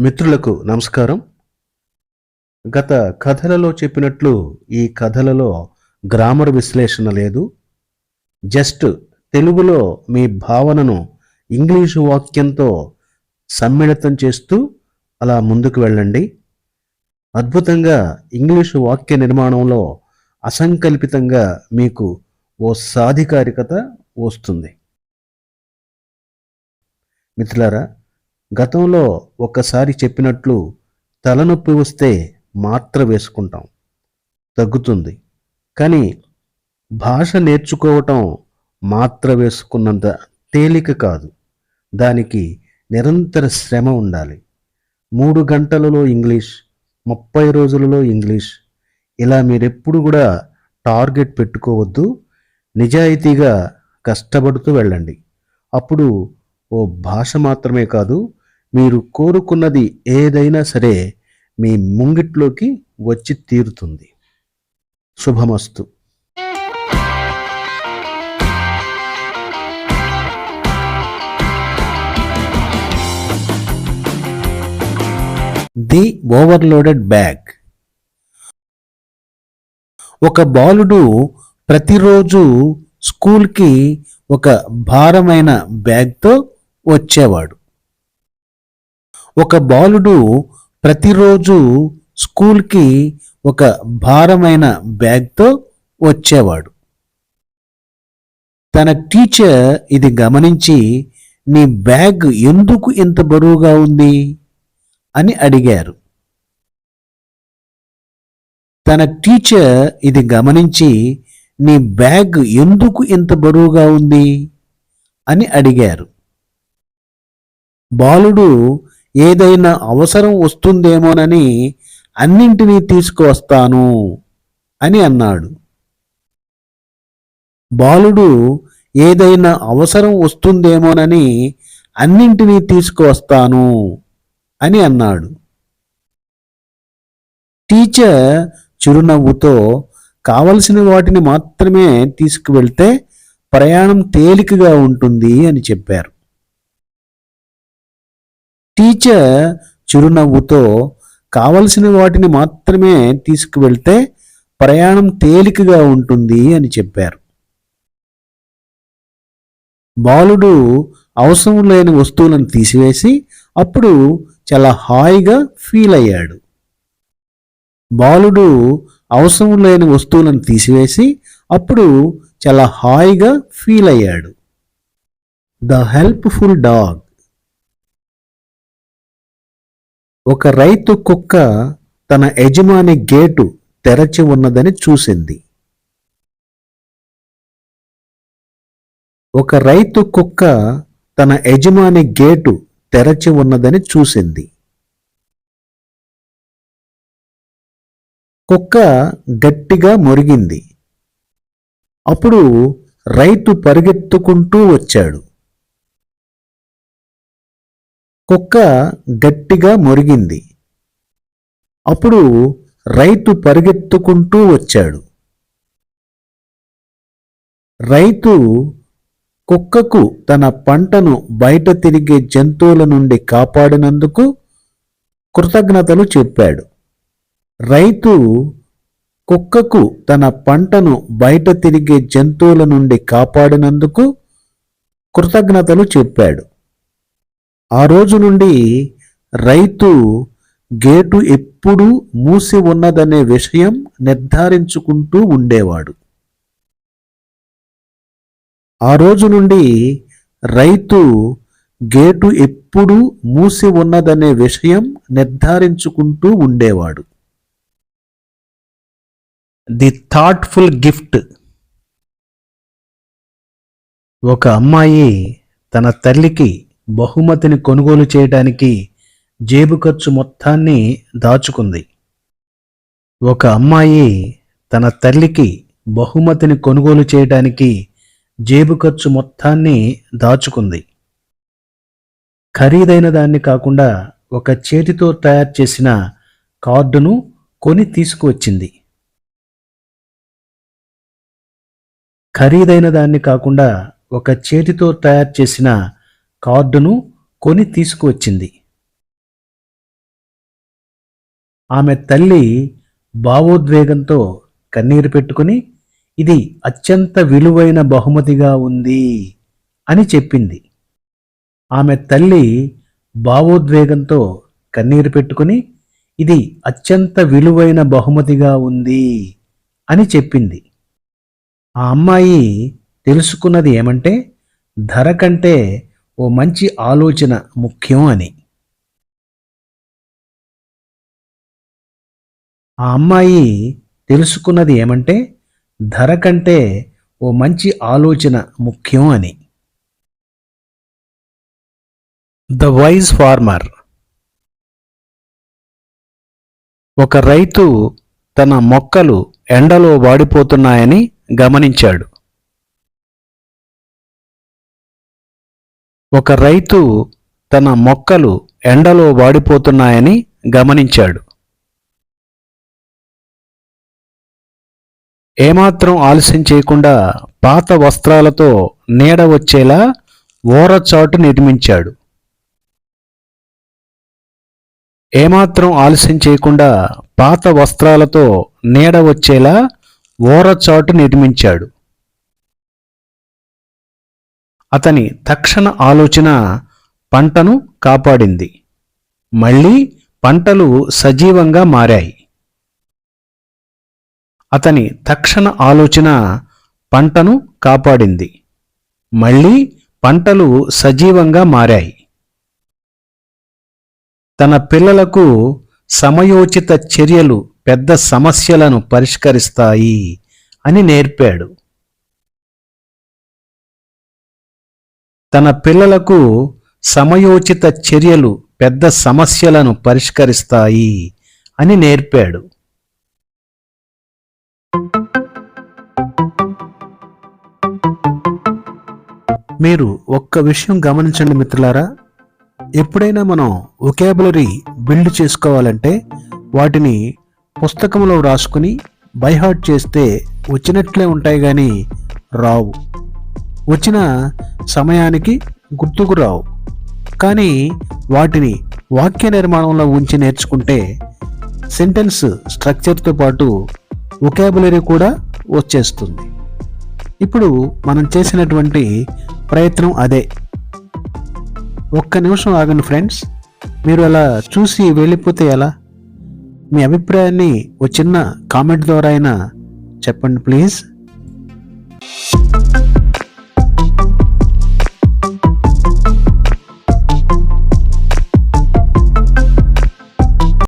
మిత్రులకు నమస్కారం. గత కథలలో చెప్పినట్లు ఈ కథలలో గ్రామర్ విశ్లేషణ లేదు. జస్ట్ తెలుగులో మీ భావనను ఇంగ్లీషు వాక్యంతో సమ్మిళితం చేస్తూ అలా ముందుకు వెళ్ళండి. అద్భుతంగా ఇంగ్లీషు వాక్య నిర్మాణంలో అసంకల్పితంగా మీకు ఓ సాధికారికత వస్తుంది. మిత్రులారా, గతంలో ఒక్కసారి చెప్పినట్లు తలనొప్పి వస్తే మాత్ర వేసుకుంటాం, తగ్గుతుంది. కానీ భాష నేర్చుకోవటం మాత్ర వేసుకున్నంత తేలిక కాదు. దానికి నిరంతర శ్రమ ఉండాలి. 3 గంటలలో ఇంగ్లీష్, 30 రోజులలో ఇంగ్లీష్, ఇలా మీరెప్పుడు కూడా టార్గెట్ పెట్టుకోవద్దు. నిజాయితీగా కష్టపడుతూ వెళ్ళండి. అప్పుడు ఓ భాష మాత్రమే కాదు, మీరు కోరుకున్నది ఏదైనా సరే మీ ముంగిట్లోకి వచ్చి తీరుతుంది. శుభమస్తు. The overloaded bag. ఒక బాలుడు ప్రతిరోజు స్కూల్కి ఒక భారమైన బ్యాగ్తో వచ్చేవాడు. ఒక బాలుడు ప్రతిరోజు స్కూల్కి ఒక భారమైన బ్యాగ్తో వచ్చేవాడు. తన టీచర్ ఇది గమనించి, నీ బ్యాగ్ ఎందుకు ఇంత బరువుగా ఉంది అని అడిగారు. తన టీచర్ ఇది గమనించి, నీ బ్యాగ్ ఎందుకు ఇంత బరువుగా ఉంది అని అడిగారు. బాలుడు ఏదైనా అవసరం వస్తుందేమోనని అన్నింటినీ తీసుకువస్తాను అని అన్నాడు. బాలుడు ఏదైనా అవసరం వస్తుందేమోనని అన్నింటినీ తీసుకువస్తాను అని అన్నాడు. టీచర్ చిరునవ్వుతో, కావలసిన వాటిని మాత్రమే తీసుకువెళ్తే ప్రయాణం తేలికగా ఉంటుంది అని చెప్పారు. టీచర్ చిరునవ్వుతో, కావలసిన వాటిని మాత్రమే తీసుకువెళ్తే ప్రయాణం తేలికగా ఉంటుంది అని చెప్పారు. బాలుడు అవసరం లేని వస్తువులను తీసివేసి అప్పుడు చాలా హాయిగా ఫీల్ అయ్యాడు. బాలుడు అవసరం లేని వస్తువులను తీసివేసి అప్పుడు చాలా హాయిగా ఫీల్ అయ్యాడు. The helpful dog. ఒక రైతు కుక్క తన యజమాని గేటు తెరచి ఉన్నదని చూసింది. ఒక రైతు కుక్క తన యజమాని గేటు తెరచి ఉన్నదని చూసింది. కుక్క గట్టిగా మొరిగింది. అప్పుడు రైతు పరిగెత్తుకుంటూ వచ్చాడు. కుక్క గట్టిగా మొరిగింది. అప్పుడు రైతు పరిగెత్తుకుంటూ వచ్చాడు. రైతు కుక్కకు తన పంటను బయట తిరిగే జంతువుల నుండి కాపాడినందుకు కృతజ్ఞతలు చెప్పాడు. రైతు కుక్కకు తన పంటను బయట తిరిగే జంతువుల నుండి కాపాడినందుకు కృతజ్ఞతలు చెప్పాడు. ఆ రోజు నుండి రైతు గేటు ఎప్పుడూ మూసి ఉన్నదనే విషయం నిర్ధారించుకుంటూ ఉండేవాడు. ఆ రోజు నుండి రైతు గేటు ఎప్పుడూ మూసి ఉన్నదనే విషయం నిర్ధారించుకుంటూ ఉండేవాడు. The thoughtful gift. ఒక అమ్మాయి తన తల్లికి బహుమతిని కొనుగోలు చేయడానికి జేబు ఖర్చు మొత్తాన్ని దాచుకుంది. ఒక అమ్మాయి తన తల్లికి బహుమతిని కొనుగోలు చేయడానికి జేబు ఖర్చు మొత్తాన్ని దాచుకుంది. ఖరీదైన దాన్ని కాకుండా ఒక చేతితో తయారు చేసిన కార్డును కొని తీసుకువచ్చింది. ఖరీదైన దాన్ని కాకుండా ఒక చేతితో తయారు చేసిన కార్డును కొని తీసుకువచ్చింది. ఆమె తల్లి భావోద్వేగంతో కన్నీరు పెట్టుకుని ఇది అత్యంత విలువైన బహుమతిగా ఉంది అని చెప్పింది. ఆమె తల్లి భావోద్వేగంతో కన్నీరు పెట్టుకుని ఇది అత్యంత విలువైన బహుమతిగా ఉంది అని చెప్పింది. ఆ అమ్మాయి తెలుసుకున్నది ఏమంటే ధర కంటే ఓ మంచి ఆలోచన ముఖ్యం అని. ఆ అమ్మాయి తెలుసుకున్నది ఏమంటే ధర కంటే ఓ మంచి ఆలోచన ముఖ్యం అని. The wise farmer. ఒక రైతు తన మొక్కలు ఎండలో వాడిపోతున్నాయని గమనించాడు. ఒక రైతు తన మొక్కలు ఎండలో వాడిపోతున్నాయని గమనించాడు. ఏమాత్రం ఆలస్యం చేయకుండా పాత వస్త్రాలతో నీడ వచ్చేలా ఓరచాటు నిర్మించాడు. ఏమాత్రం ఆలస్యం చేయకుండా పాత వస్త్రాలతో నీడ వచ్చేలా ఓరచాటు నిర్మించాడు. అతని తక్షణ ఆలోచన పంటను కాపాడింది. మళ్ళీ పంటలు సజీవంగా మారాయి. అతని తక్షణ ఆలోచన పంటను కాపాడింది. మళ్ళీ పంటలు సజీవంగా మారాయి. తన పిల్లలకు సమయోచిత చర్యలు పెద్ద సమస్యలను పరిష్కరిస్తాయి అని నేర్పాడు. తన పిల్లలకు సమయోచిత చర్యలు పెద్ద సమస్యలను పరిష్కరిస్తాయి అని నేర్పాడు. మీరు ఒక్క విషయం గమనించండి మిత్రులారా, ఎప్పుడైనా మనం వొకాబులరీ బిల్డ్ చేసుకోవాలంటే వాటిని పుస్తకంలో రాసుకుని బైహార్ట్ చేస్తే వచ్చినట్లే ఉంటాయి కానీ రావు. వచ్చిన సమయానికి గుర్తుకు రావు. కానీ వాటిని వాక్య నిర్మాణంలో ఉంచి నేర్చుకుంటే సెంటెన్స్ స్ట్రక్చర్తో పాటు వొకాబులరీ కూడా వచ్చేస్తుంది. ఇప్పుడు మనం చేసినటువంటి ప్రయత్నం అదే. ఒక్క నిమిషం ఆగండి ఫ్రెండ్స్. మీరు అలా చూసి వెళ్ళిపోతే ఎలా? మీ అభిప్రాయాన్ని ఓ చిన్న కామెంట్ ద్వారా అయినా చెప్పండి ప్లీజ్.